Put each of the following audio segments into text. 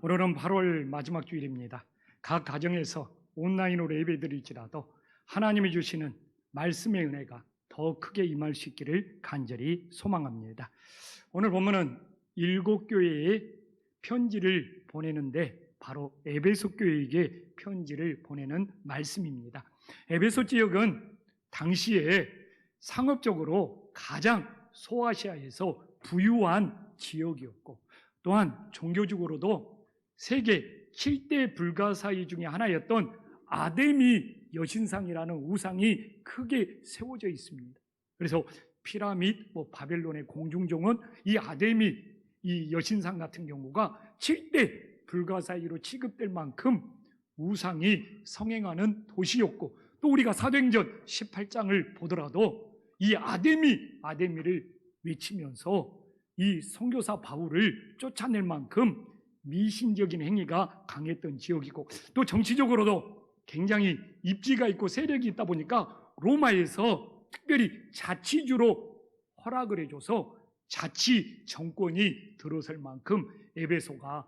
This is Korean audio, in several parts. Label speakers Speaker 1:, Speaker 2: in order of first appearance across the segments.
Speaker 1: 오늘은 8월 마지막 주일입니다. 각 가정에서 온라인으로 예배드릴지라도 하나님이 주시는 말씀의 은혜가 더 크게 임할 수 있기를 간절히 소망합니다. 오늘 보면은 7교회에 편지를 보내는데 바로 에베소 교회에게 편지를 보내는 말씀입니다. 에베소 지역은 당시에 상업적으로 가장 소아시아에서 부유한 지역이었고, 또한 종교적으로도 세계 7대 불가사의 중에 하나였던 아데미 여신상이라는 우상이 크게 세워져 있습니다. 그래서 피라밋, 바벨론의 공중정원, 이 아데미 이 여신상 같은 경우가 7대 불가사의로 취급될 만큼 우상이 성행하는 도시였고, 또 우리가 사도행전 18장을 보더라도 이 아데미를 외치면서 이 선교사 바울을 쫓아낼 만큼 미신적인 행위가 강했던 지역이고, 또 정치적으로도 굉장히 입지가 있고 세력이 있다 보니까 로마에서 특별히 자치주로 허락을 해줘서 자치 정권이 들어설 만큼 에베소가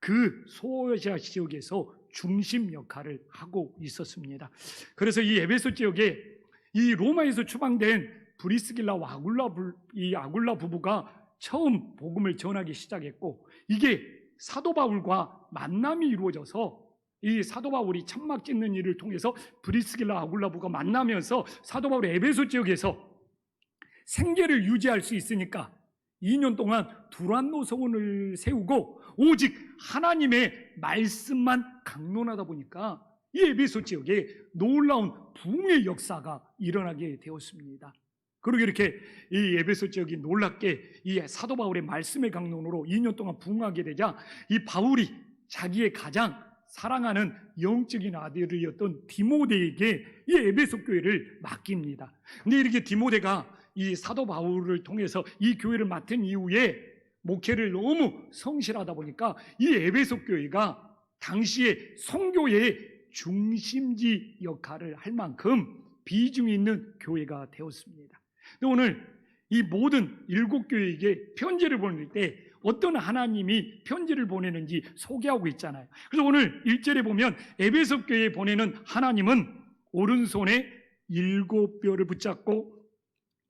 Speaker 1: 그 소아시아 지역에서 중심 역할을 하고 있었습니다. 그래서 이 에베소 지역에 이 로마에서 추방된 브리스길라와 아굴라 부부가 처음 복음을 전하기 시작했고, 이게 사도 바울과 만남이 이루어져서 이 사도 바울이 천막 짓는 일을 통해서 브리스길라 아굴라 부부가 만나면서 사도 바울이 에베소 지역에서 생계를 유지할 수 있으니까 2년 동안 두란노 서원을 세우고 오직 하나님의 말씀만 강론하다 보니까 이 에베소 지역에 놀라운 부흥의 역사가 일어나게 되었습니다. 그리고 이렇게 이 에베소 지역이 놀랍게 이 사도 바울의 말씀의 강론으로 2년 동안 부흥하게 되자 이 바울이 자기의 가장 사랑하는 영적인 아들이었던 디모데에게 이 에베소 교회를 맡깁니다. 근데 이렇게 디모데가 이 사도 바울을 통해서 이 교회를 맡은 이후에 목회를 너무 성실하다 보니까 이 에베소 교회가 당시에 선교의 중심지 역할을 할 만큼 비중이 있는 교회가 되었습니다. 오늘 이 모든 7교회에게 편지를 보낼 때 어떤 하나님이 편지를 보내는지 소개하고 있잖아요. 그래서 오늘 1절에 보면 에베소 교회에 보내는 하나님은 오른손에 7뼈를 붙잡고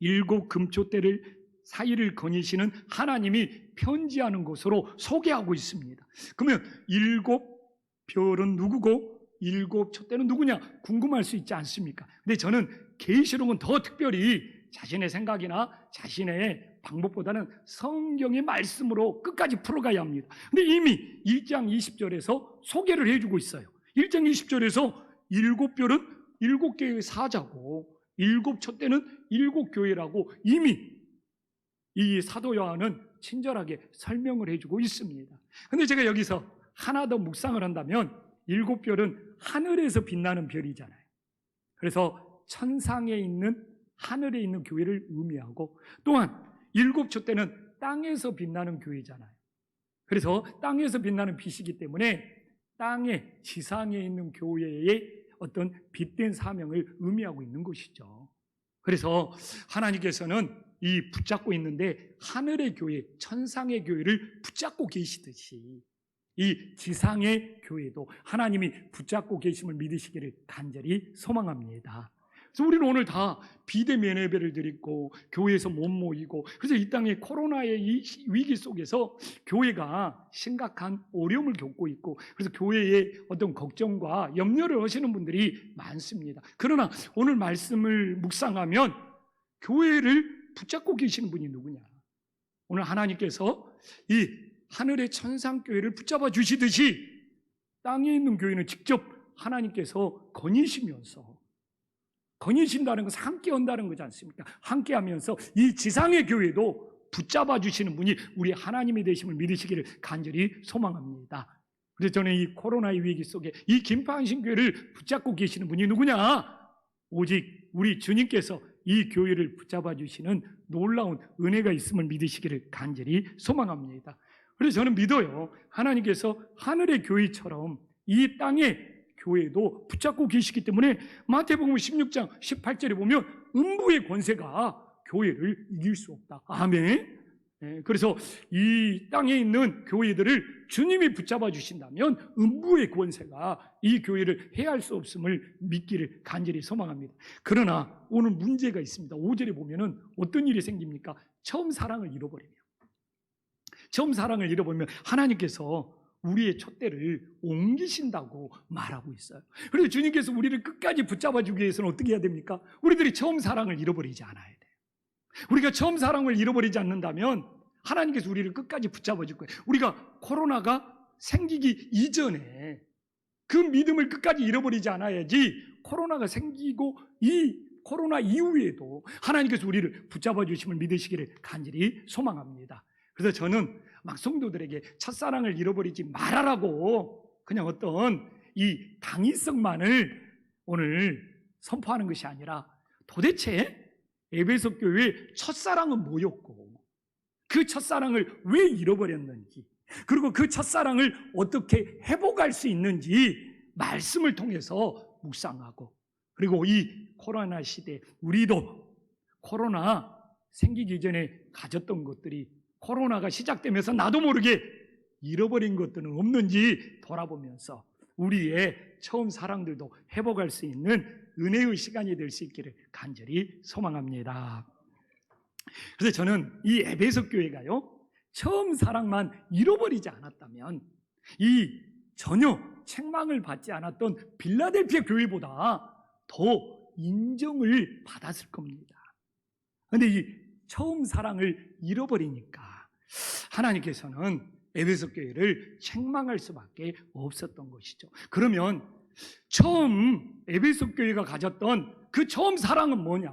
Speaker 1: 7 금초대를 사이를 거니시는 하나님이 편지하는 것으로 소개하고 있습니다. 그러면 7별은 누구고 7 촛대는 누구냐 궁금할 수 있지 않습니까? 근데 저는 계시록은 더 특별히 자신의 생각이나 자신의 방법보다는 성경의 말씀으로 끝까지 풀어가야 합니다. 근데 이미 1장 20절에서 소개를 해주고 있어요. 1장 20절에서 7별은 7개의 사자고 7 촛대는 7교회라고 이미 이 사도 요한은 친절하게 설명을 해주고 있습니다. 근데 제가 여기서 하나 더 묵상을 한다면 7별은 하늘에서 빛나는 별이잖아요. 그래서 천상에 있는 하늘에 있는 교회를 의미하고, 또한 7 촛대는 땅에서 빛나는 교회잖아요. 그래서 땅에서 빛나는 빛이기 때문에 땅에 지상에 있는 교회의 어떤 빛된 사명을 의미하고 있는 것이죠. 그래서 하나님께서는 이 붙잡고 있는데 하늘의 교회, 천상의 교회를 붙잡고 계시듯이 이 지상의 교회도 하나님이 붙잡고 계심을 믿으시기를 간절히 소망합니다. 그래서 우리는 오늘 다 비대면 예배를 드리고 교회에서 못 모이고, 그래서 이 땅의 코로나의 이 위기 속에서 교회가 심각한 어려움을 겪고 있고, 그래서 교회에 어떤 걱정과 염려를 하시는 분들이 많습니다. 그러나 오늘 말씀을 묵상하면 교회를 붙잡고 계시는 분이 누구냐? 오늘 하나님께서 이 하늘의 천상교회를 붙잡아 주시듯이 땅에 있는 교회는 직접 하나님께서 거니신다는 것은 함께 한다는 거지 않습니까? 함께 하면서 이 지상의 교회도 붙잡아 주시는 분이 우리 하나님이 되심을 믿으시기를 간절히 소망합니다. 그래서 저는 이 코로나의 위기 속에 이 김포한신교회를 붙잡고 계시는 분이 누구냐? 오직 우리 주님께서 이 교회를 붙잡아 주시는 놀라운 은혜가 있음을 믿으시기를 간절히 소망합니다. 그래서 저는 믿어요. 하나님께서 하늘의 교회처럼 이 땅의 교회도 붙잡고 계시기 때문에 마태복음 16장 18절에 보면 음부의 권세가 교회를 이길 수 없다. 아멘. 그래서 이 땅에 있는 교회들을 주님이 붙잡아 주신다면 음부의 권세가 이 교회를 해할 수 없음을 믿기를 간절히 소망합니다. 그러나 오늘 문제가 있습니다. 5절에 보면은 어떤 일이 생깁니까? 처음 사랑을 잃어버리면 하나님께서 우리의 촛대를 옮기신다고 말하고 있어요. 그래서 주님께서 우리를 끝까지 붙잡아 주기 위해서는 어떻게 해야 됩니까? 우리들이 처음 사랑을 잃어버리지 않아야 돼요. 우리가 처음 사랑을 잃어버리지 않는다면 하나님께서 우리를 끝까지 붙잡아 줄 거예요. 우리가 코로나가 생기기 이전에 그 믿음을 끝까지 잃어버리지 않아야지 코로나가 생기고 이 코로나 이후에도 하나님께서 우리를 붙잡아 주심을 믿으시기를 간절히 소망합니다. 그래서 저는 막 성도들에게 첫사랑을 잃어버리지 말아라고 그냥 어떤 이 당위성만을 오늘 선포하는 것이 아니라 도대체 에베소 교회의 첫사랑은 뭐였고 그 첫사랑을 왜 잃어버렸는지 그리고 그 첫사랑을 어떻게 회복할 수 있는지 말씀을 통해서 묵상하고 그리고 이 코로나 시대 우리도 코로나 생기기 전에 가졌던 것들이 코로나가 시작되면서 나도 모르게 잃어버린 것들은 없는지 돌아보면서 우리의 처음 사랑들도 회복할 수 있는 은혜의 시간이 될 수 있기를 간절히 소망합니다. 그래서 저는 이 에베소 교회가요 처음 사랑만 잃어버리지 않았다면 이 전혀 책망을 받지 않았던 빌라델피아 교회보다 더 인정을 받았을 겁니다. 그런데 이 처음 사랑을 잃어버리니까 하나님께서는 에베소 교회를 책망할 수밖에 없었던 것이죠. 그러면 처음 에베소 교회가 가졌던 그 처음 사랑은 뭐냐?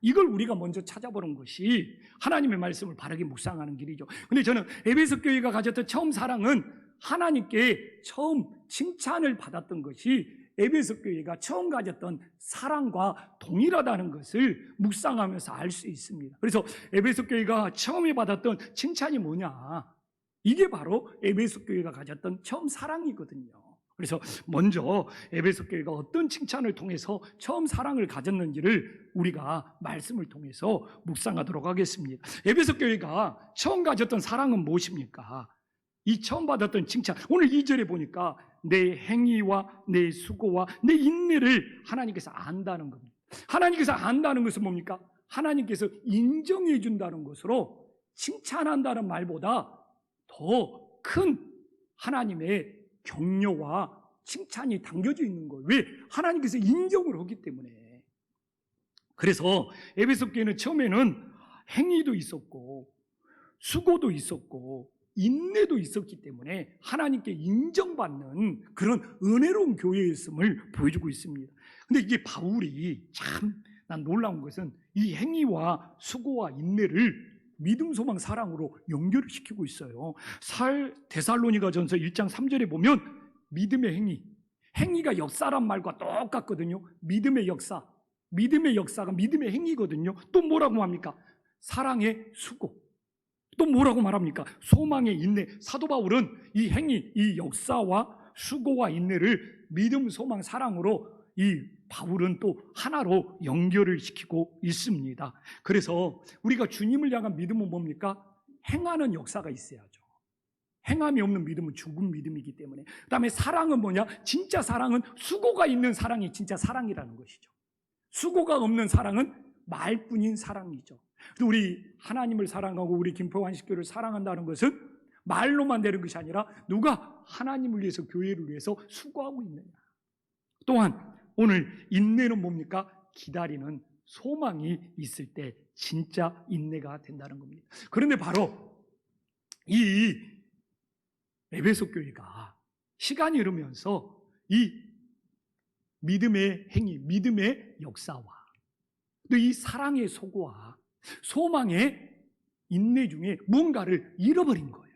Speaker 1: 이걸 우리가 먼저 찾아보는 것이 하나님의 말씀을 바르게 묵상하는 길이죠. 근데 저는 에베소 교회가 가졌던 처음 사랑은 하나님께 처음 칭찬을 받았던 것이 에베소 교회가 처음 가졌던 사랑과 동일하다는 것을 묵상하면서 알 수 있습니다. 그래서 에베소 교회가 처음에 받았던 칭찬이 뭐냐? 이게 바로 에베소 교회가 가졌던 처음 사랑이거든요. 그래서 먼저 에베소 교회가 어떤 칭찬을 통해서 처음 사랑을 가졌는지를 우리가 말씀을 통해서 묵상하도록 하겠습니다. 에베소 교회가 처음 가졌던 사랑은 무엇입니까? 이 처음 받았던 칭찬, 오늘 2절에 보니까 내 행위와 내 수고와 내 인내를 하나님께서 안다는 겁니다. 하나님께서 안다는 것은 뭡니까? 하나님께서 인정해 준다는 것으로 칭찬한다는 말보다 더 큰 하나님의 격려와 칭찬이 담겨져 있는 거예요. 왜? 하나님께서 인정을 하기 때문에. 그래서 에베소 교회는 처음에는 행위도 있었고 수고도 있었고 인내도 있었기 때문에 하나님께 인정받는 그런 은혜로운 교회였음을 보여주고 있습니다. 근데 이게 바울이 참 난 놀라운 것은 이 행위와 수고와 인내를 믿음, 소망, 사랑으로 연결을 시키고 있어요. 데살로니가전서 1장 3절에 보면 믿음의 행위가 역사란 말과 똑같거든요. 믿음의 역사가 믿음의 행위거든요. 또 뭐라고 합니까? 사랑의 수고. 또 뭐라고 말합니까? 소망의 인내. 사도 바울은 이 행위, 이 역사와 수고와 인내를 믿음, 소망, 사랑으로 이 바울은 또 하나로 연결을 시키고 있습니다. 그래서 우리가 주님을 향한 믿음은 뭡니까? 행하는 역사가 있어야죠. 행함이 없는 믿음은 죽은 믿음이기 때문에. 그 다음에 사랑은 뭐냐? 진짜 사랑은 수고가 있는 사랑이 진짜 사랑이라는 것이죠. 수고가 없는 사랑은 말뿐인 사랑이죠. 우리 하나님을 사랑하고 우리 김포환식교를 사랑한다는 것은 말로만 되는 것이 아니라 누가 하나님을 위해서 교회를 위해서 수고하고 있느냐. 또한 오늘 인내는 뭡니까? 기다리는 소망이 있을 때 진짜 인내가 된다는 겁니다. 그런데 바로 이 에베소 교회가 시간이 흐르면서 이 믿음의 행위, 믿음의 역사와 또 이 사랑의 소고와 소망의 인내 중에 무언가를 잃어버린 거예요.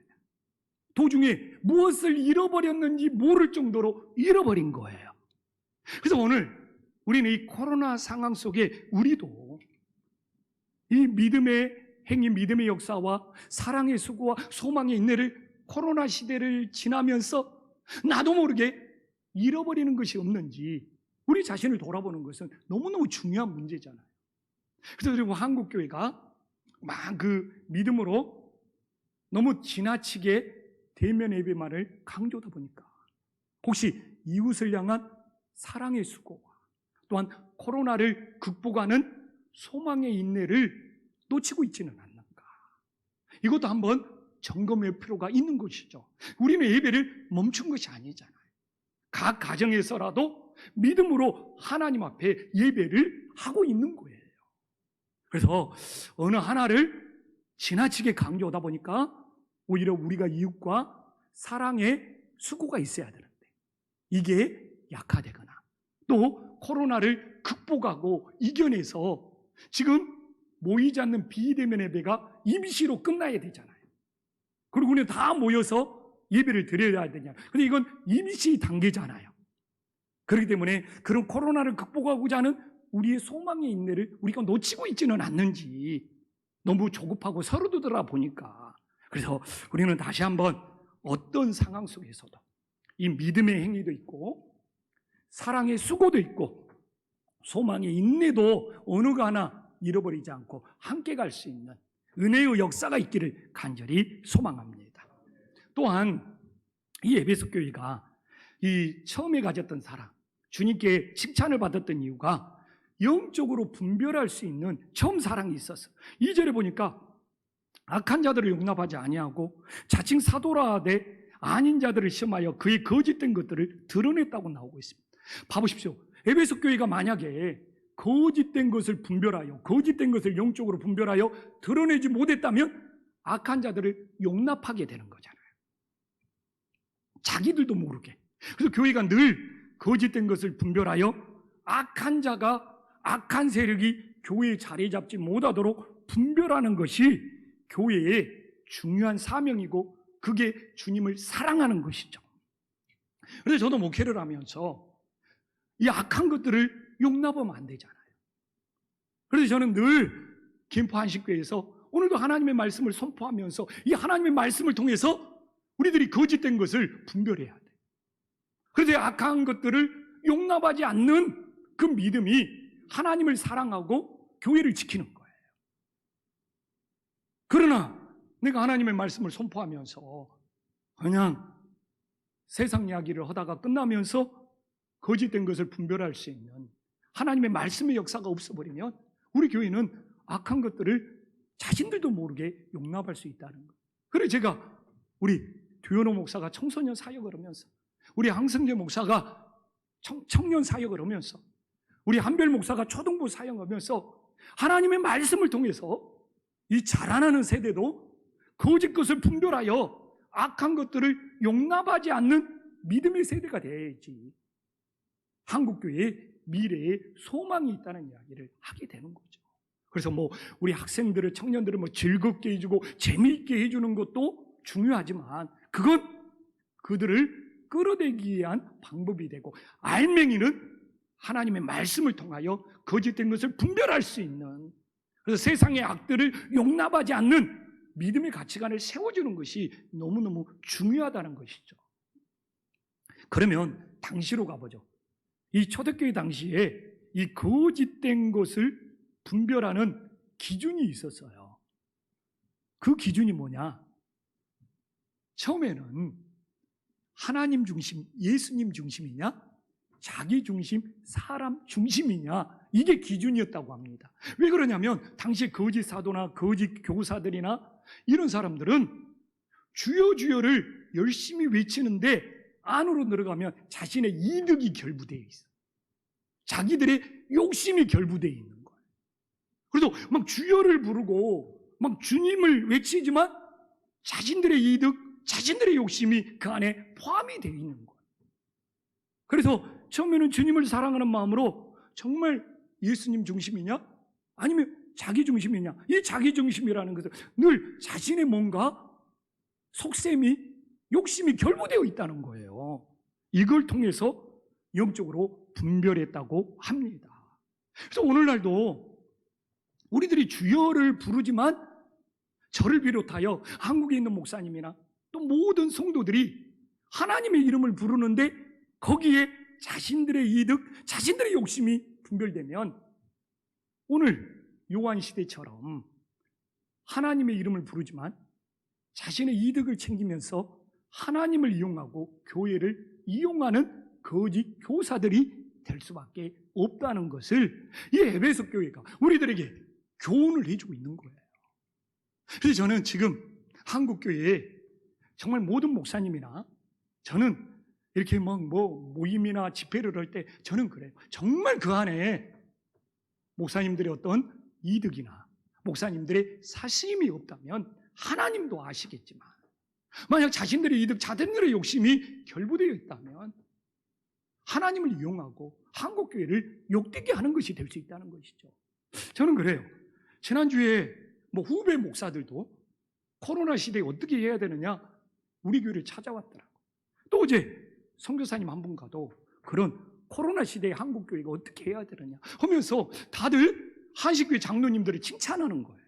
Speaker 1: 도중에 무엇을 잃어버렸는지 모를 정도로 잃어버린 거예요. 그래서 오늘 우리는 이 코로나 상황 속에 우리도 이 믿음의 행위, 믿음의 역사와 사랑의 수고와 소망의 인내를 코로나 시대를 지나면서 나도 모르게 잃어버리는 것이 없는지 우리 자신을 돌아보는 것은 너무너무 중요한 문제잖아요. 그래서 그리고 한국교회가 막 그 믿음으로 너무 지나치게 대면 예배만을 강조하다 보니까 혹시 이웃을 향한 사랑의 수고와 또한 코로나를 극복하는 소망의 인내를 놓치고 있지는 않는가? 이것도 한번 점검할 필요가 있는 것이죠. 우리는 예배를 멈춘 것이 아니잖아요. 각 가정에서라도 믿음으로 하나님 앞에 예배를 하고 있는 거예요. 그래서 어느 하나를 지나치게 강조하다 보니까 오히려 우리가 이웃과 사랑의 수고가 있어야 되는데 이게 약화되거나 또 코로나를 극복하고 이겨내서 지금 모이지 않는 비대면 예배가 임시로 끝나야 되잖아요. 그리고 우리는 다 모여서 예배를 드려야 되냐. 근데 이건 임시 단계잖아요. 그렇기 때문에 그런 코로나를 극복하고자 하는 우리의 소망의 인내를 우리가 놓치고 있지는 않는지 너무 조급하고 서로 돌아보니까 그래서 우리는 다시 한번 어떤 상황 속에서도 이 믿음의 행위도 있고 사랑의 수고도 있고 소망의 인내도 어느가 하나 잃어버리지 않고 함께 갈 수 있는 은혜의 역사가 있기를 간절히 소망합니다. 또한 이 에베소 교회가 이 처음에 가졌던 사랑, 주님께 칭찬을 받았던 이유가 영적으로 분별할 수 있는 처음 사랑이 있었어. 2절에 보니까 악한 자들을 용납하지 아니하고 자칭 사도라 하되 아닌 자들을 시험하여 그의 거짓된 것들을 드러냈다고 나오고 있습니다. 봐보십시오. 에베소 교회가 만약에 거짓된 것을 분별하여 거짓된 것을 영적으로 분별하여 드러내지 못했다면 악한 자들을 용납하게 되는 거잖아요. 자기들도 모르게. 그래서 교회가 늘 거짓된 것을 분별하여 악한 자가 악한 세력이 교회에 자리 잡지 못하도록 분별하는 것이 교회의 중요한 사명이고 그게 주님을 사랑하는 것이죠. 그래서 저도 목회를 하면서 이 악한 것들을 용납하면 안 되잖아요. 그래서 저는 늘 김포 한식교회에서 오늘도 하나님의 말씀을 선포하면서 이 하나님의 말씀을 통해서 우리들이 거짓된 것을 분별해야 돼. 그래서 악한 것들을 용납하지 않는 그 믿음이 하나님을 사랑하고 교회를 지키는 거예요. 그러나 내가 하나님의 말씀을 선포하면서 그냥 세상 이야기를 하다가 끝나면서 거짓된 것을 분별할 수 있는 하나님의 말씀의 역사가 없어버리면 우리 교회는 악한 것들을 자신들도 모르게 용납할 수 있다는 거예요. 그래서 제가 우리 듀오노 목사가 청소년 사역을 하면서 우리 항성재 목사가 청년 사역을 하면서 우리 한별 목사가 초등부 사역하면서 하나님의 말씀을 통해서 이 자라나는 세대도 거짓 것을 분별하여 악한 것들을 용납하지 않는 믿음의 세대가 돼야지 한국교회의 미래에 소망이 있다는 이야기를 하게 되는 거죠. 그래서 우리 학생들을 청년들을 즐겁게 해주고 재미있게 해주는 것도 중요하지만 그건 그들을 끌어내기 위한 방법이 되고 알맹이는 하나님의 말씀을 통하여 거짓된 것을 분별할 수 있는 그래서 세상의 악들을 용납하지 않는 믿음의 가치관을 세워주는 것이 너무너무 중요하다는 것이죠. 그러면 당시로 가보죠. 이 초대교회 당시에 이 거짓된 것을 분별하는 기준이 있었어요. 그 기준이 뭐냐? 처음에는 하나님 중심, 예수님 중심이냐? 자기 중심, 사람 중심이냐? 이게 기준이었다고 합니다. 왜 그러냐면 당시 거짓 사도나 거짓 교사들이나 이런 사람들은 주여 주여를 열심히 외치는데 안으로 들어가면 자신의 이득이 결부되어 있어. 자기들의 욕심이 결부되어 있는 거예요. 그래서 막 주여를 부르고 막 주님을 외치지만 자신들의 이득, 자신들의 욕심이 그 안에 포함이 되어 있는 거예요. 그래서 처음에는 주님을 사랑하는 마음으로 정말 예수님 중심이냐? 아니면 자기 중심이냐? 이 자기 중심이라는 것은 늘 자신의 뭔가 속셈이, 욕심이 결부되어 있다는 거예요. 이걸 통해서 영적으로 분별했다고 합니다. 그래서 오늘날도 우리들이 주여를 부르지만 저를 비롯하여 한국에 있는 목사님이나 또 모든 성도들이 하나님의 이름을 부르는데 거기에 자신들의 이득, 자신들의 욕심이 분별되면 오늘 요한 시대처럼 하나님의 이름을 부르지만 자신의 이득을 챙기면서 하나님을 이용하고 교회를 이용하는 거짓 교사들이 될 수밖에 없다는 것을 이 에베소 교회가 우리들에게 교훈을 해주고 있는 거예요. 그래서 저는 지금 한국 교회에 정말 모든 목사님이나 저는 이렇게 모임이나 집회를 할 때 저는 그래요. 정말 그 안에 목사님들의 어떤 이득이나 목사님들의 사심이 없다면 하나님도 아시겠지만 만약 자신들의 이득, 자신들의 욕심이 결부되어 있다면 하나님을 이용하고 한국교회를 욕되게 하는 것이 될 수 있다는 것이죠. 저는 그래요. 지난주에 후배 목사들도 코로나 시대에 어떻게 해야 되느냐 우리 교회를 찾아왔더라고. 또 어제 선교사님 한 분 가도 그런 코로나 시대에 한국교회가 어떻게 해야 되느냐 하면서 다들 한식교회 장로님들을 칭찬하는 거예요.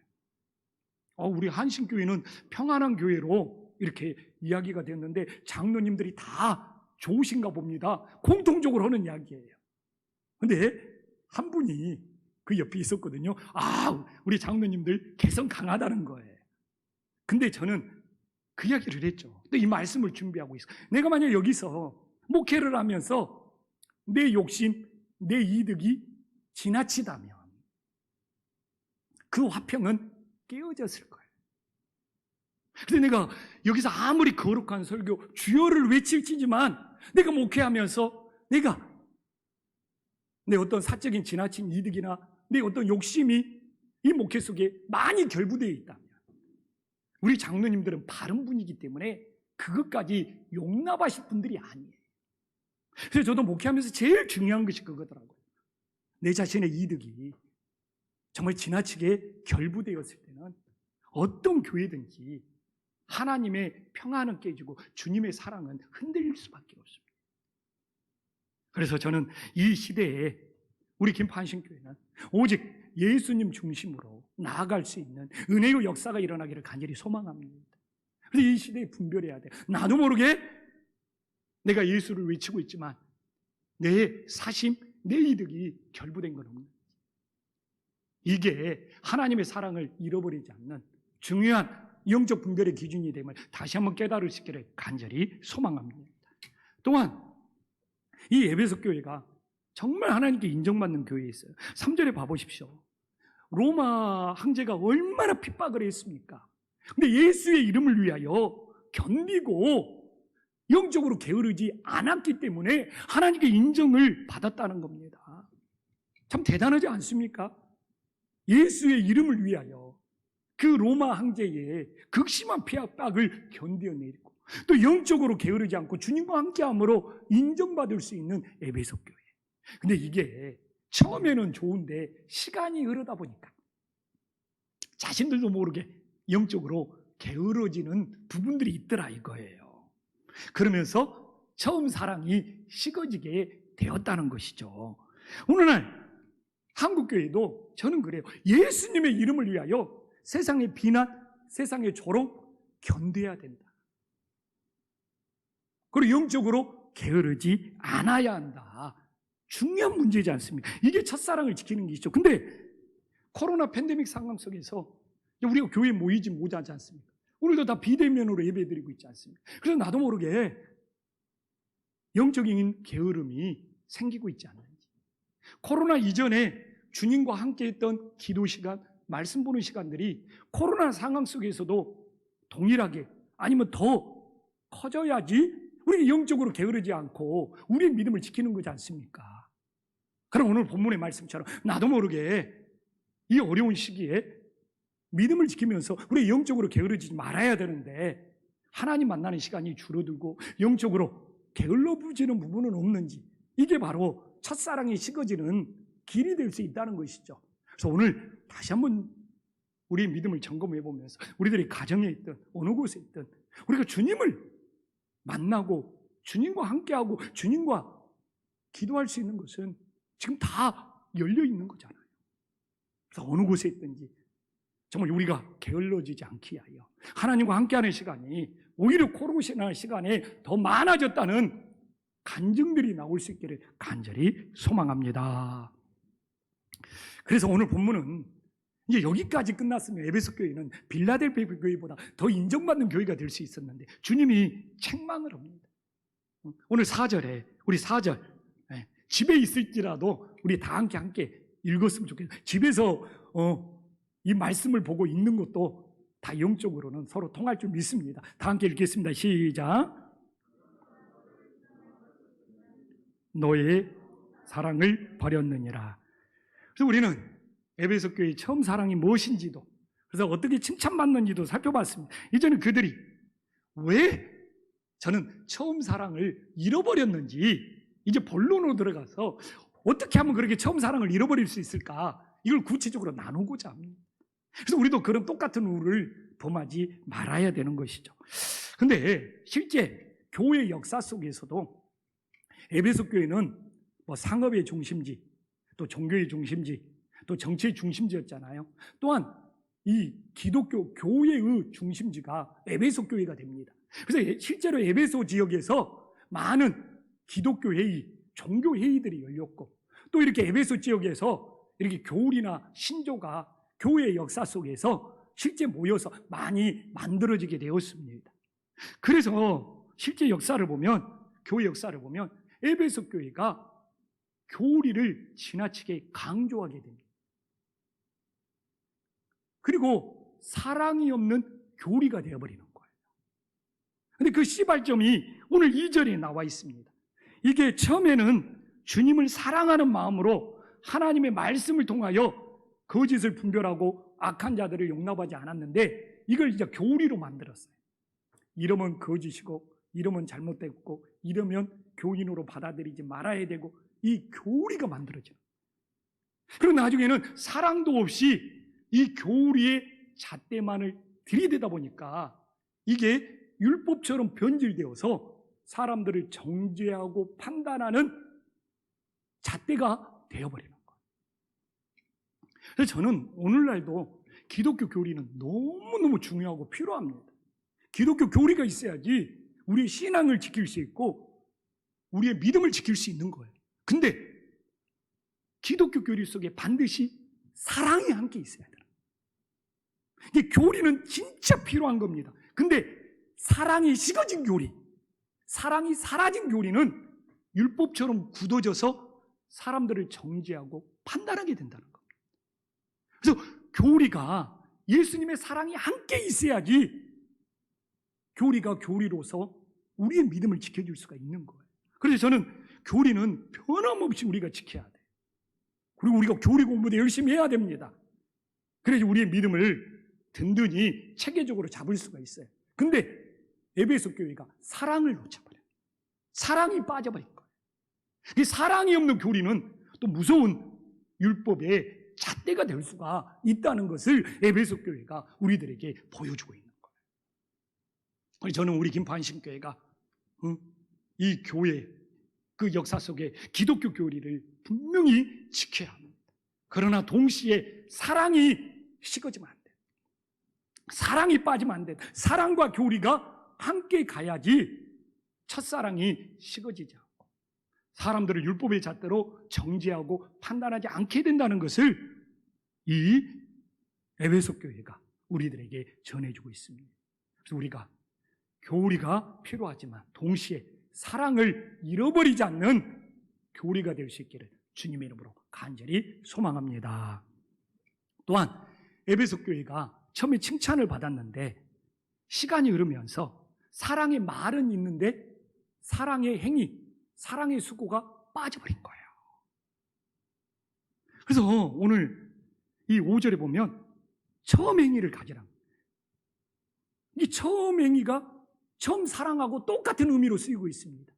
Speaker 1: 우리 한식교회는 평안한 교회로 이렇게 이야기가 됐는데 장로님들이 다 좋으신가 봅니다. 공통적으로 하는 이야기예요. 근데 한 분이 그 옆에 있었거든요. 우리 장로님들 개성 강하다는 거예요. 근데 저는 그 이야기를 했죠. 또 이 말씀을 준비하고 있어. 내가 만약 여기서 목회를 하면서 내 욕심, 내 이득이 지나치다면 그 화평은 깨어졌을 거예요. 그래서 내가 여기서 아무리 거룩한 설교, 주여를 외치지만 내가 목회하면서 내가 내 어떤 사적인 지나친 이득이나 내 어떤 욕심이 이 목회 속에 많이 결부되어 있다면 우리 장로님들은 바른 분이기 때문에 그것까지 용납하실 분들이 아니에요. 그래서 저도 목회하면서 제일 중요한 것이 그거더라고요. 내 자신의 이득이 정말 지나치게 결부되었을 때는 어떤 교회든지 하나님의 평안은 깨지고 주님의 사랑은 흔들릴 수밖에 없습니다. 그래서 저는 이 시대에 우리 김판신교회는 오직 예수님 중심으로 나아갈 수 있는 은혜의 역사가 일어나기를 간절히 소망합니다. 그래서 이 시대에 분별해야 돼요. 나도 모르게 내가 예수를 외치고 있지만 내 사심, 내 이득이 결부된 건 없는 거예요. 이게 하나님의 사랑을 잃어버리지 않는 중요한 영적 분별의 기준이 됨을 다시 한번 깨달을 수 있기를 간절히 소망합니다. 또한 이 에베소 교회가 정말 하나님께 인정받는 교회에 있어요. 3절에 봐보십시오. 로마 황제가 얼마나 핍박을 했습니까? 근데 예수의 이름을 위하여 견디고 영적으로 게으르지 않았기 때문에 하나님께 인정을 받았다는 겁니다. 참 대단하지 않습니까? 예수의 이름을 위하여 그 로마 황제의 극심한 핍박을 견뎌내고 또 영적으로 게으르지 않고 주님과 함께함으로 인정받을 수 있는 에베소 교회. 근데 이게 처음에는 좋은데 시간이 흐르다 보니까 자신들도 모르게 영적으로 게으러지는 부분들이 있더라 이거예요. 그러면서 처음 사랑이 식어지게 되었다는 것이죠. 오늘날 한국교회도 저는 그래요. 예수님의 이름을 위하여 세상의 비난, 세상의 조롱 견뎌야 된다. 그리고 영적으로 게으르지 않아야 한다. 중요한 문제지 않습니까? 이게 첫사랑을 지키는 것이죠. 근데 코로나 팬데믹 상황 속에서 우리가 교회에 모이지 못하지 않습니까? 오늘도 다 비대면으로 예배드리고 있지 않습니까? 그래서 나도 모르게 영적인 게으름이 생기고 있지 않는지. 코로나 이전에 주님과 함께 했던 기도 시간, 말씀 보는 시간들이 코로나 상황 속에서도 동일하게 아니면 더 커져야지 우리가 영적으로 게으르지 않고 우리의 믿음을 지키는 거지 않습니까? 그럼 오늘 본문의 말씀처럼 나도 모르게 이 어려운 시기에 믿음을 지키면서 우리 영적으로 게으르지 말아야 되는데 하나님 만나는 시간이 줄어들고 영적으로 게을러지는 부분은 없는지, 이게 바로 첫사랑이 식어지는 길이 될 수 있다는 것이죠. 그래서 오늘 다시 한번 우리의 믿음을 점검해 보면서 우리들이 가정에 있든 어느 곳에 있든 우리가 주님을 만나고 주님과 함께하고 주님과 기도할 수 있는 것은 지금 다 열려 있는 거잖아요. 그래서 어느 곳에 있든지 정말 우리가 게을러지지 않기 위하여 하나님과 함께하는 시간이 오히려 코로나 시간에 더 많아졌다는 간증들이 나올 수 있기를 간절히 소망합니다. 그래서 오늘 본문은 이제 여기까지 끝났으면 에베소 교회는 빌라델피아 교회보다 더 인정받는 교회가 될 수 있었는데 주님이 책망을 합니다. 오늘 4절에 우리 4절 집에 있을지라도 우리 다 함께 읽었으면 좋겠어요. 집에서 이 말씀을 보고 읽는 것도 다 영적으로는 서로 통할 줄 믿습니다. 다 함께 읽겠습니다. 시작. 너의 사랑을 버렸느니라. 그래서 우리는 에베소 교회의 처음 사랑이 무엇인지도, 그래서 어떻게 칭찬받는지도 살펴봤습니다. 이제는 그들이 왜 저는 처음 사랑을 잃어버렸는지 이제 본론으로 들어가서 어떻게 하면 그렇게 처음 사랑을 잃어버릴 수 있을까, 이걸 구체적으로 나누고자 합니다. 그래서 우리도 그런 똑같은 우를 범하지 말아야 되는 것이죠. 근데 실제 교회 역사 속에서도 에베소 교회는 뭐 상업의 중심지, 또 종교의 중심지, 또 정치의 중심지였잖아요. 또한 이 기독교 교회의 중심지가 에베소 교회가 됩니다. 그래서 실제로 에베소 지역에서 많은 기독교 회의, 종교 회의들이 열렸고, 또 이렇게 에베소 지역에서 이렇게 교리나 신조가 교회의 역사 속에서 실제 모여서 많이 만들어지게 되었습니다. 그래서 실제 역사를 보면, 교회 역사를 보면 에베소 교회가 교리를 지나치게 강조하게 됩니다. 그리고 사랑이 없는 교리가 되어버리는 거예요. 그런데 그 시발점이 오늘 2절에 나와 있습니다. 이게 처음에는 주님을 사랑하는 마음으로 하나님의 말씀을 통하여 거짓을 분별하고 악한 자들을 용납하지 않았는데, 이걸 이제 교리로 만들었어요. 이러면 거짓이고, 이러면 잘못됐고, 이러면 교인으로 받아들이지 말아야 되고, 이 교리가 만들어져요. 그리고 나중에는 사랑도 없이 이 교리의 잣대만을 들이대다 보니까 이게 율법처럼 변질되어서 사람들을 정죄하고 판단하는 잣대가 되어버리는 거예요. 그래서 저는 오늘날도 기독교 교리는 너무너무 중요하고 필요합니다. 기독교 교리가 있어야지 우리의 신앙을 지킬 수 있고 우리의 믿음을 지킬 수 있는 거예요. 근데 기독교 교리 속에 반드시 사랑이 함께 있어야 돼요. 이게 교리는 진짜 필요한 겁니다. 근데 사랑이 식어진 교리, 사랑이 사라진 교리는 율법처럼 굳어져서 사람들을 정죄하고 판단하게 된다는 겁니다. 그래서 교리가, 예수님의 사랑이 함께 있어야지 교리가 교리로서 우리의 믿음을 지켜줄 수가 있는 거예요. 그래서 저는 교리는 변함없이 우리가 지켜야 돼요. 그리고 우리가 교리 공부도 열심히 해야 됩니다. 그래야지 우리의 믿음을 든든히 체계적으로 잡을 수가 있어요. 근데 에베소 교회가 사랑을 놓쳐버려요. 사랑이 빠져버린 거예요. 이 사랑이 없는 교리는 또 무서운 율법의 잣대가 될 수가 있다는 것을 에베소 교회가 우리들에게 보여주고 있는 거예요. 저는 우리 김판신교회가 이 교회 그 역사 속에 기독교 교리를 분명히 지켜야 합니다. 그러나 동시에 사랑이 식어지면 안 돼요. 사랑이 빠지면 안 돼요. 사랑과 교리가 함께 가야지 첫사랑이 식어지지 않고 사람들을 율법의 잣대로 정죄하고 판단하지 않게 된다는 것을 이 에베소 교회가 우리들에게 전해주고 있습니다. 그래서 우리가 교리가 필요하지만 동시에 사랑을 잃어버리지 않는 교리가 될 수 있기를 주님의 이름으로 간절히 소망합니다. 또한 에베소 교회가 처음에 칭찬을 받았는데 시간이 흐르면서 사랑의 말은 있는데 사랑의 행위, 사랑의 수고가 빠져버린 거예요. 그래서 오늘 이 5절에 보면 처음 행위를 가지라. 이 처음 행위가 처음 사랑하고 똑같은 의미로 쓰이고 있습니다.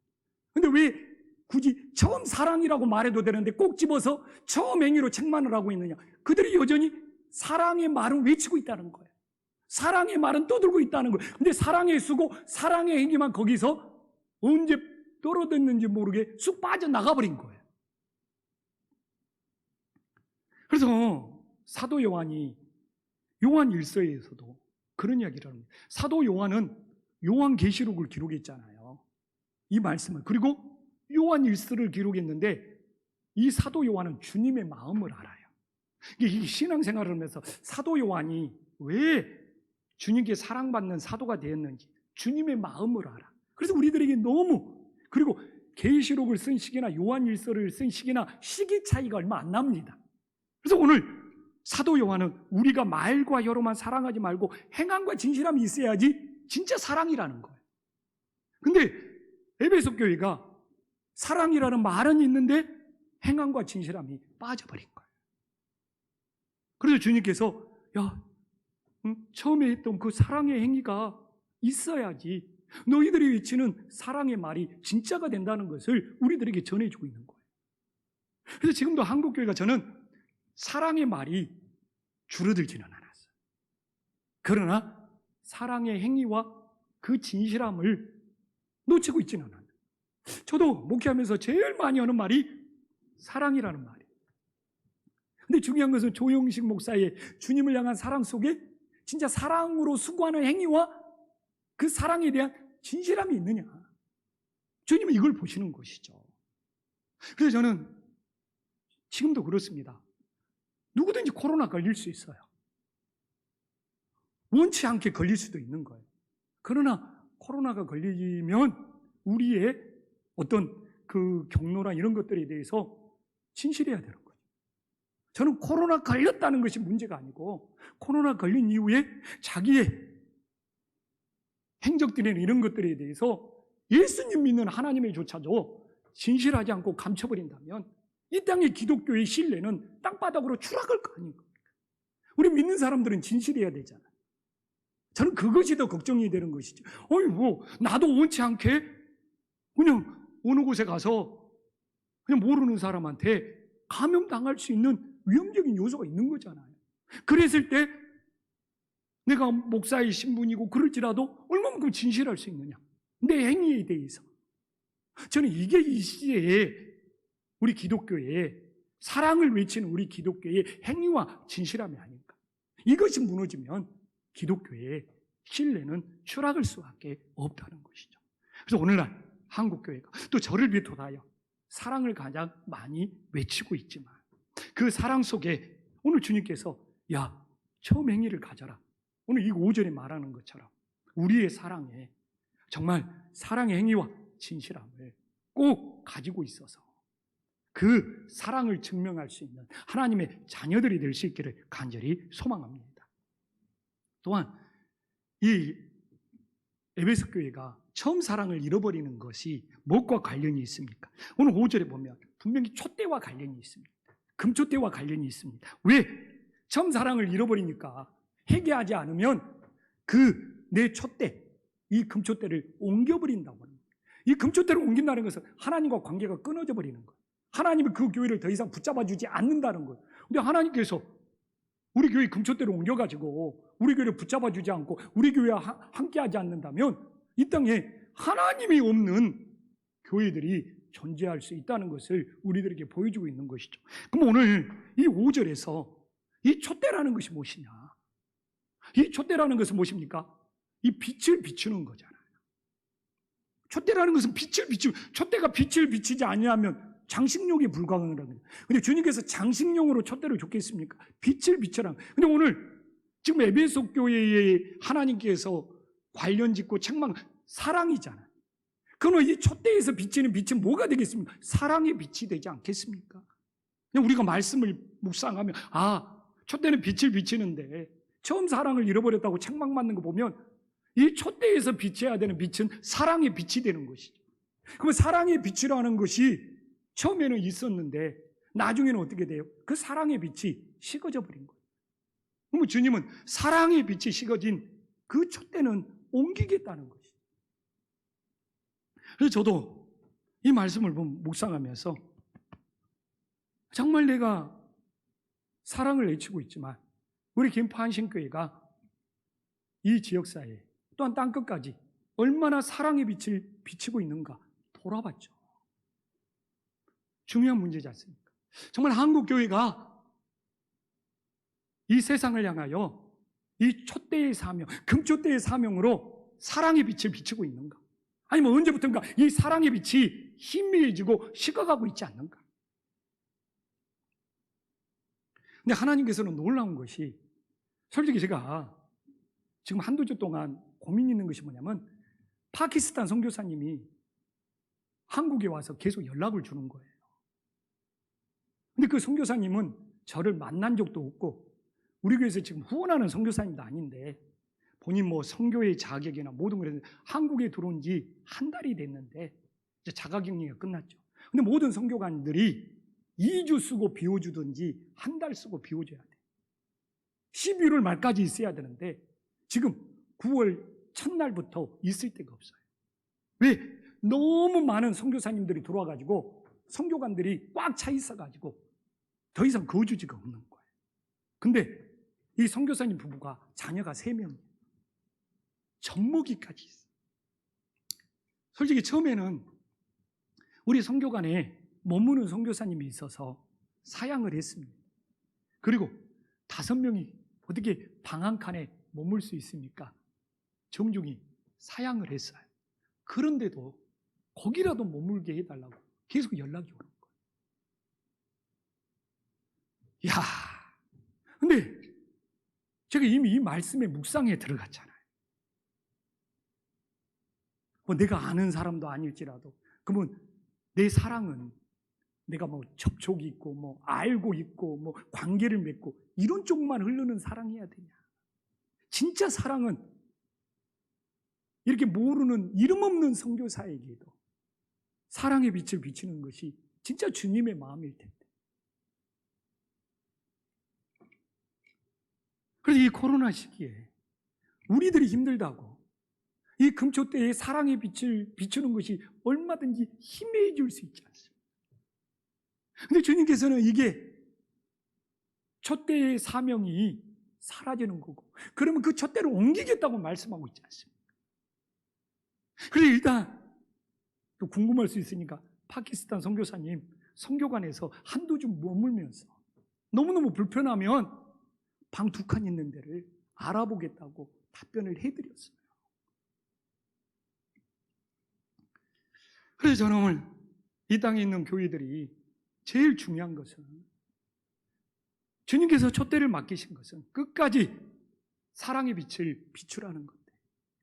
Speaker 1: 근데 왜 굳이 처음 사랑이라고 말해도 되는데 꼭 집어서 처음 행위로 책망을 하고 있느냐? 그들이 여전히 사랑의 말은 외치고 있다는 거예요. 사랑의 말은 떠들고 있다는 거예요. 근데 사랑의 수고, 사랑의 행위만 거기서 언제 떨어졌는지 모르게 쑥 빠져나가 버린 거예요. 그래서 사도 요한이 요한 1서에서도 그런 이야기를 합니다. 사도 요한은 요한계시록을 기록했잖아요. 이 말씀을. 그리고 요한 1서를 기록했는데 이 사도 요한은 주님의 마음을 알아요. 이 신앙생활을 하면서 사도 요한이 왜 주님께 사랑받는 사도가 되었는지 주님의 마음을 알아. 그래서 우리들에게 너무, 그리고 계시록을 쓴 시기나 요한일서를 쓴 시기나 시기 차이가 얼마 안 납니다. 그래서 오늘 사도 요한은 우리가 말과 혀로만 사랑하지 말고 행함과 진실함이 있어야지 진짜 사랑이라는 거예요. 근데 에베소 교회가 사랑이라는 말은 있는데 행함과 진실함이 빠져버린 거예요. 그래서 주님께서 처음에 했던 그 사랑의 행위가 있어야지 너희들이 외치는 사랑의 말이 진짜가 된다는 것을 우리들에게 전해주고 있는 거예요. 그래서 지금도 한국교회가 저는 사랑의 말이 줄어들지는 않았어요. 그러나 사랑의 행위와 그 진실함을 놓치고 있지는 않아요. 저도 목회하면서 제일 많이 하는 말이 사랑이라는 말이에요. 근데 중요한 것은 조영식 목사의 주님을 향한 사랑 속에 진짜 사랑으로 수고하는 행위와 그 사랑에 대한 진실함이 있느냐. 주님은 이걸 보시는 것이죠. 그래서 저는 지금도 그렇습니다. 누구든지 코로나 걸릴 수 있어요. 원치 않게 걸릴 수도 있는 거예요. 그러나 코로나가 걸리면 우리의 어떤 그 경로나 이런 것들에 대해서 진실해야 되는 거예요. 저는 코로나 걸렸다는 것이 문제가 아니고 코로나 걸린 이후에 자기의 행적들이나 이런 것들에 대해서 예수님 믿는 하나님의 조차도 진실하지 않고 감춰버린다면 이 땅의 기독교의 신뢰는 땅바닥으로 추락할 거 아닙니까? 우리 믿는 사람들은 진실해야 되잖아요. 저는 그것이 더 걱정이 되는 것이죠. 나도 원치 않게 그냥 어느 곳에 가서 그냥 모르는 사람한테 감염당할 수 있는 위험적인 요소가 있는 거잖아요. 그랬을 때 내가 목사의 신분이고 그럴지라도 얼마만큼 진실할 수 있느냐. 내 행위에 대해서. 저는 이게 이 시대에 우리 기독교의 사랑을 외치는 우리 기독교의 행위와 진실함이 아닐까. 이것이 무너지면 기독교의 신뢰는 추락할 수밖에 없다는 것이죠. 그래서 오늘날 한국교회가 또 저를 비롯하여 사랑을 가장 많이 외치고 있지만 그 사랑 속에 오늘 주님께서 처음 행위를 가져라. 오늘 이 5절에 말하는 것처럼 우리의 사랑에 정말 사랑의 행위와 진실함을 꼭 가지고 있어서 그 사랑을 증명할 수 있는 하나님의 자녀들이 될 수 있기를 간절히 소망합니다. 또한 이 에베소 교회가 처음 사랑을 잃어버리는 것이 무엇과 관련이 있습니까? 오늘 5절에 보면 분명히 촛대와 관련이 있습니다. 금촛대와 관련이 있습니다. 왜? 처음 사랑을 잃어버리니까 회개하지 않으면 그 내 촛대, 이 금촛대를 옮겨버린다고 합니다. 이 금촛대를 옮긴다는 것은 하나님과 관계가 끊어져 버리는 거예요. 하나님이 그 교회를 더 이상 붙잡아주지 않는다는 거예요. 근데 하나님께서 우리 교회 금촛대를 옮겨가지고 우리 교회를 붙잡아주지 않고 우리 교회와 함께하지 않는다면 이 땅에 하나님이 없는 교회들이 존재할 수 있다는 것을 우리들에게 보여주고 있는 것이죠. 그럼 오늘 이 5절에서 이 촛대라는 것이 무엇이냐? 이 촛대라는 것은 무엇입니까? 이 빛을 비추는 거잖아요. 촛대라는 것은 빛을 비추고, 촛대가 빛을 비추지 않으면 장식용이 불가능하다는 거예요. 근데 주님께서 장식용으로 촛대를 줬겠습니까? 빛을 비춰라. 근데 오늘 지금 에베소 교회에 하나님께서 관련 짓고 책망 사랑이잖아요. 그러면 이 촛대에서 비치는 빛은 뭐가 되겠습니까? 사랑의 빛이 되지 않겠습니까? 그냥 우리가 말씀을 묵상하면 촛대는 빛을 비치는데 처음 사랑을 잃어버렸다고 책망받는 거 보면 이 촛대에서 비춰야 되는 빛은 사랑의 빛이 되는 것이죠. 그러면 사랑의 빛이라는 것이 처음에는 있었는데 나중에는 어떻게 돼요? 그 사랑의 빛이 식어져 버린 거예요. 그러면 주님은 사랑의 빛이 식어진 그 촛대는 옮기겠다는 것이죠. 그래서 저도 이 말씀을 묵상하면서 정말 내가 사랑을 외치고 있지만 우리 김포한신교회가 이 지역사회 또한 땅끝까지 얼마나 사랑의 빛을 비치고 있는가 돌아봤죠. 중요한 문제지 않습니까? 정말 한국교회가 이 세상을 향하여 이 촛대의 사명, 금촛대의 사명으로 사랑의 빛을 비치고 있는가? 아니면 언제부턴가 이 사랑의 빛이 희미해지고 식어가고 있지 않는가? 근데 하나님께서는 놀라운 것이, 솔직히 제가 지금 한두 주 동안 고민이 있는 것이 뭐냐면, 파키스탄 선교사님이 한국에 와서 계속 연락을 주는 거예요. 근데 그 선교사님은 저를 만난 적도 없고, 우리 교회에서 지금 후원하는 선교사님도 아닌데, 본인 뭐 선교의 자격이나 모든 걸 한국에 들어온 지 한 달이 됐는데 이제 자가격리가 끝났죠. 근데 모든 선교관들이 2주 쓰고 비워주든지 한 달 쓰고 비워줘야 돼. 12월 말까지 있어야 되는데 지금 9월 첫날부터 있을 데가 없어요. 왜? 너무 많은 선교사님들이 들어와가지고 선교관들이 꽉 차 있어가지고 더 이상 거주지가 없는 거예요. 근데 이 선교사님 부부가 자녀가 3명이에요. 젖먹이까지 있어요. 솔직히 처음에는 우리 선교관에 머무는 선교사님이 있어서 사양을 했습니다. 그리고 5명이 어떻게 방 한 칸에 머물 수 있습니까? 정중히 사양을 했어요. 그런데도 거기라도 머물게 해달라고 계속 연락이 오는 거예요. 이야, 근데 제가 이미 이 말씀의 묵상에 들어갔잖아요. 뭐 내가 아는 사람도 아닐지라도, 그러면 내 사랑은 내가 뭐 접촉이 있고 뭐 알고 있고 뭐 관계를 맺고 이런 쪽만 흐르는 사랑이어야 되냐? 진짜 사랑은 이렇게 모르는 이름 없는 선교사에게도 사랑의 빛을 비치는 것이 진짜 주님의 마음일 텐데. 그래서 이 코로나 시기에 우리들이 힘들다고 이 금초 때에 사랑의 빛을 비추는 것이 얼마든지 힘이 줄 수 있지 않습니까? 근데 주님께서는 이게 촛대의 사명이 사라지는 거고, 그러면 그 촛대를 옮기겠다고 말씀하고 있지 않습니까? 그래서 일단 또 궁금할 수 있으니까 파키스탄 선교사님 선교관에서 한두 주 머물면서 너무너무 불편하면 방 2칸 있는 데를 알아보겠다고 답변을 해드렸어요. 그래서 저는 오늘 이 땅에 있는 교회들이 제일 중요한 것은, 주님께서 촛대를 맡기신 것은 끝까지 사랑의 빛을 비추라는 건데,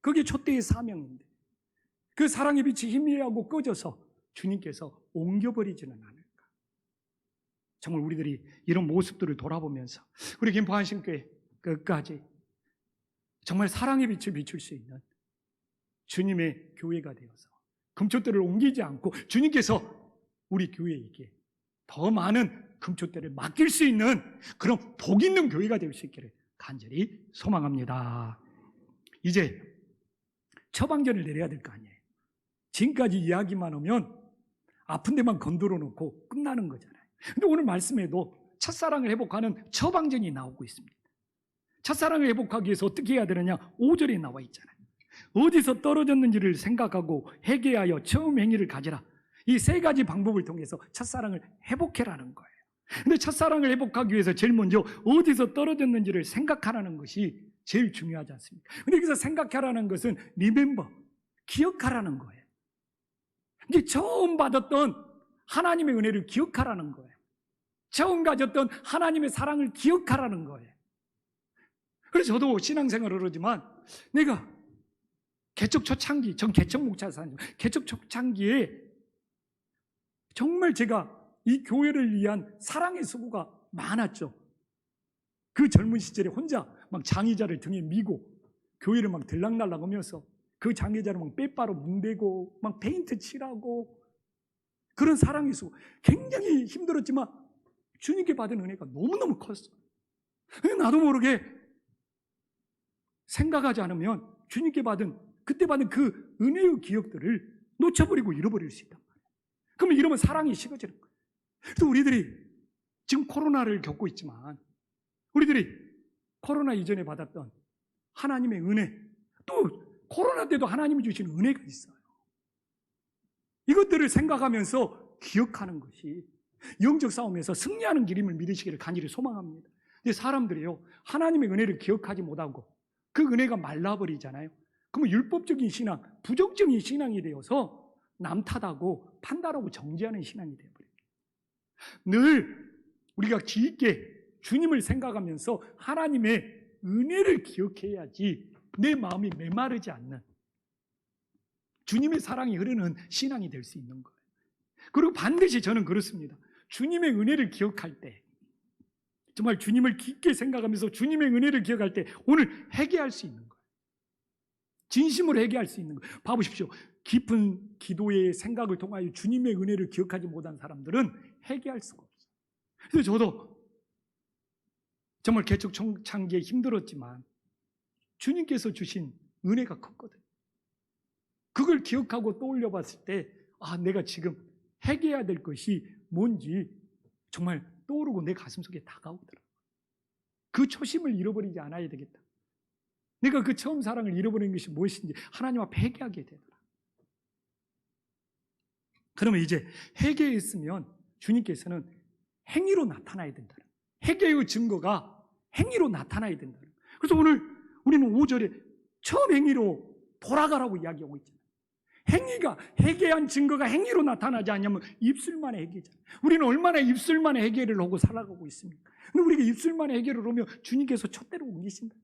Speaker 1: 그게 촛대의 사명인데, 그 사랑의 빛이 희미하고 꺼져서 주님께서 옮겨버리지는 않을까. 정말 우리들이 이런 모습들을 돌아보면서 우리 김포한신교회 끝까지 정말 사랑의 빛을 비출 수 있는 주님의 교회가 되어서 금초대를 옮기지 않고 주님께서 우리 교회에게 더 많은 금초대를 맡길 수 있는 그런 복 있는 교회가 될 수 있기를 간절히 소망합니다. 이제 처방전을 내려야 될 거 아니에요. 지금까지 이야기만 하면 아픈 데만 건드려 놓고 끝나는 거잖아요. 근데 오늘 말씀에도 첫사랑을 회복하는 처방전이 나오고 있습니다. 첫사랑을 회복하기 위해서 어떻게 해야 되느냐? 5절에 나와 있잖아요. 어디서 떨어졌는지를 생각하고 회개하여 처음 행위를 가지라. 이 3가지 방법을 통해서 첫사랑을 회복해라는 거예요. 근데 첫사랑을 회복하기 위해서 제일 먼저 어디서 떨어졌는지를 생각하라는 것이 제일 중요하지 않습니까? 근데 여기서 생각하라는 것은 remember, 기억하라는 거예요. 이게 처음 받았던 하나님의 은혜를 기억하라는 거예요. 처음 가졌던 하나님의 사랑을 기억하라는 거예요. 그래서 저도 신앙생활을 하지만 내가 개척 초창기, 전 개척 목사사님, 개척 초창기에 정말 제가 이 교회를 위한 사랑의 수고가 많았죠. 그 젊은 시절에 혼자 막 장의자를 등에 미고 교회를 막 들락날락 하면서 그 장의자를 막 빼빠로 문대고 막 페인트 칠하고 그런 사랑의 수고 굉장히 힘들었지만 주님께 받은 은혜가 너무너무 컸어요. 나도 모르게 생각하지 않으면 주님께 받은 그때 받은 그 은혜의 기억들을 놓쳐버리고 잃어버릴 수 있단 말이에요. 그러면 이러면 사랑이 식어지는 거예요. 또 우리들이 지금 코로나를 겪고 있지만 우리들이 코로나 이전에 받았던 하나님의 은혜, 또 코로나 때도 하나님이 주신 은혜가 있어요. 이것들을 생각하면서 기억하는 것이 영적 싸움에서 승리하는 길임을 믿으시기를 간절히 소망합니다. 근데 사람들이요, 하나님의 은혜를 기억하지 못하고 그 은혜가 말라버리잖아요. 그러면 율법적인 신앙, 부정적인 신앙이 되어서 남 탓하고 판단하고 정죄하는 신앙이 되어버립니다. 늘 우리가 깊게 주님을 생각하면서 하나님의 은혜를 기억해야지 내 마음이 메마르지 않는 주님의 사랑이 흐르는 신앙이 될 수 있는 거예요. 그리고 반드시 저는 그렇습니다. 주님의 은혜를 기억할 때, 정말 주님을 깊게 생각하면서 주님의 은혜를 기억할 때 오늘 회개할 수 있는 거예요. 진심으로 회개할 수 있는 거예요. 봐보십시오. 깊은 기도의 생각을 통하여 주님의 은혜를 기억하지 못한 사람들은 회개할 수가 없어요. 그래서 저도 정말 개척 창기에 힘들었지만 주님께서 주신 은혜가 컸거든요. 그걸 기억하고 떠올려 봤을 때 내가 지금 회개해야 될 것이 뭔지 정말 떠오르고 내 가슴속에 다가오더라고요. 그 초심을 잃어버리지 않아야 되겠다. 내가 그 처음 사랑을 잃어버린 것이 무엇인지 하나님 앞에 회개하게 되더라. 그러면 이제 회개했으면 주님께서는 행위로 나타나야 된다. 회개의 증거가 행위로 나타나야 된다. 그래서 오늘 우리는 5절에 처음 행위로 돌아가라고 이야기하고 있잖아요. 행위가, 회개한 증거가 행위로 나타나지 않냐면 입술만의 회개잖아요. 우리는 얼마나 입술만의 회개를 하고 살아가고 있습니까? 근데 우리가 입술만의 회개를 하면 주님께서 촛대로 옮기신다.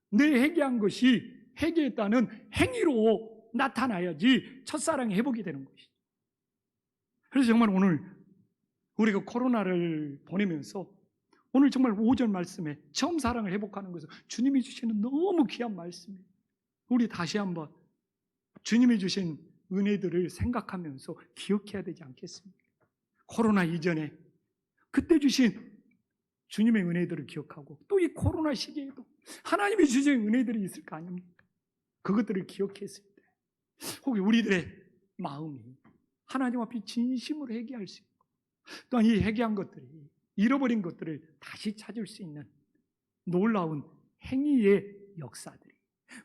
Speaker 1: 내 회개한 것이 회개했다는 행위로 나타나야지 첫사랑이 회복이 되는 것이죠. 그래서 정말 오늘 우리가 코로나를 보내면서 오늘 정말 5절 말씀에 처음 사랑을 회복하는 것은 주님이 주시는 너무 귀한 말씀이에요. 우리 다시 한번 주님이 주신 은혜들을 생각하면서 기억해야 되지 않겠습니까? 코로나 이전에 그때 주신 주님의 은혜들을 기억하고 또 이 코로나 시기에도 하나님이 주신 은혜들이 있을 거 아닙니까? 그것들을 기억했을 때 혹시 우리들의 마음이 하나님 앞에 진심으로 회개할 수 있고 또한 이 회개한 것들이 잃어버린 것들을 다시 찾을 수 있는 놀라운 행위의 역사들이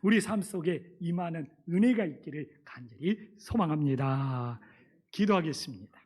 Speaker 1: 우리 삶 속에 임하는 은혜가 있기를 간절히 소망합니다. 기도하겠습니다.